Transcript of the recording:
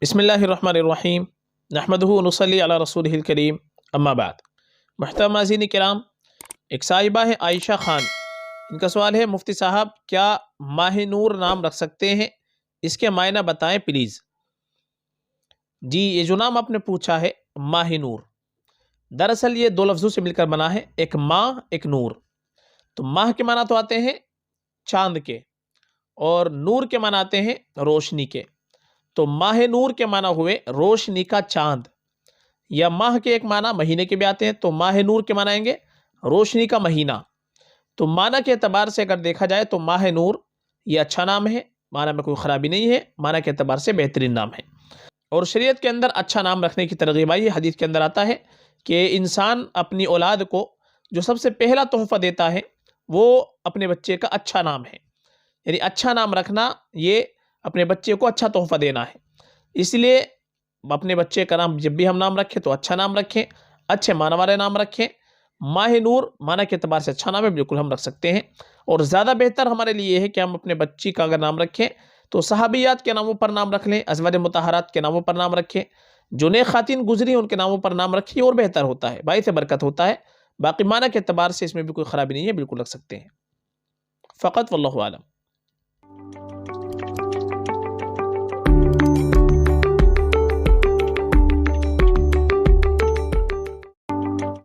بسم اللہ الرحمن الرحیم نحمدہ ونصلی علی رسولہ الکریم اما بعد۔ محترم ناظرین کرام، ایک صاحبہ ہے عائشہ خان، ان کا سوال ہے مفتی صاحب کیا ماہ نور نام رکھ سکتے ہیں؟ اس کے معنی بتائیں پلیز۔ جی، یہ جو نام آپ نے پوچھا ہے ماہ نور، دراصل یہ دو لفظوں سے مل کر بنا ہے، ایک ماہ ایک نور۔ تو ماہ کے معنی تو آتے ہیں چاند کے، اور نور کے معنی آتے ہیں روشنی کے۔ تو ماہ نور کے معنی ہوئے روشنی کا چاند، یا ماہ کے ایک معنی مہینے کے بھی آتے ہیں، تو ماہ نور کے معنی آئیں گے روشنی کا مہینہ۔ تو معنی کے اعتبار سے اگر دیکھا جائے تو ماہ نور یہ اچھا نام ہے، معنی میں کوئی خرابی نہیں ہے، معنی کے اعتبار سے بہترین نام ہے۔ اور شریعت کے اندر اچھا نام رکھنے کی ترغیب آئی ہے، حدیث کے اندر آتا ہے کہ انسان اپنی اولاد کو جو سب سے پہلا تحفہ دیتا ہے وہ اپنے بچے کا اچھا نام ہے، یعنی اچھا نام رکھنا یہ اپنے بچے کو اچھا تحفہ دینا ہے۔ اس لیے اپنے بچے کا نام جب بھی ہم نام رکھیں تو اچھا نام رکھیں، اچھے معنی والے نام رکھیں۔ ماہ نور معنی کے اعتبار سے اچھا نام ہے، بالکل ہم رکھ سکتے ہیں۔ اور زیادہ بہتر ہمارے لیے یہ ہے کہ ہم اپنے بچی کا اگر نام رکھیں تو صحابیات کے ناموں پر نام رکھ لیں، ازواج مطہرات کے ناموں پر نام رکھیں، جو نیک خواتین گزری ان کے ناموں پر نام رکھیں، اور بہتر ہوتا ہے، باعث برکت ہوتا ہے۔ باقی معنی کے اعتبار سے اس میں بھی کوئی خرابی نہیں ہے، بالکل رکھ سکتے ہیں فقط، واللہ اعلم۔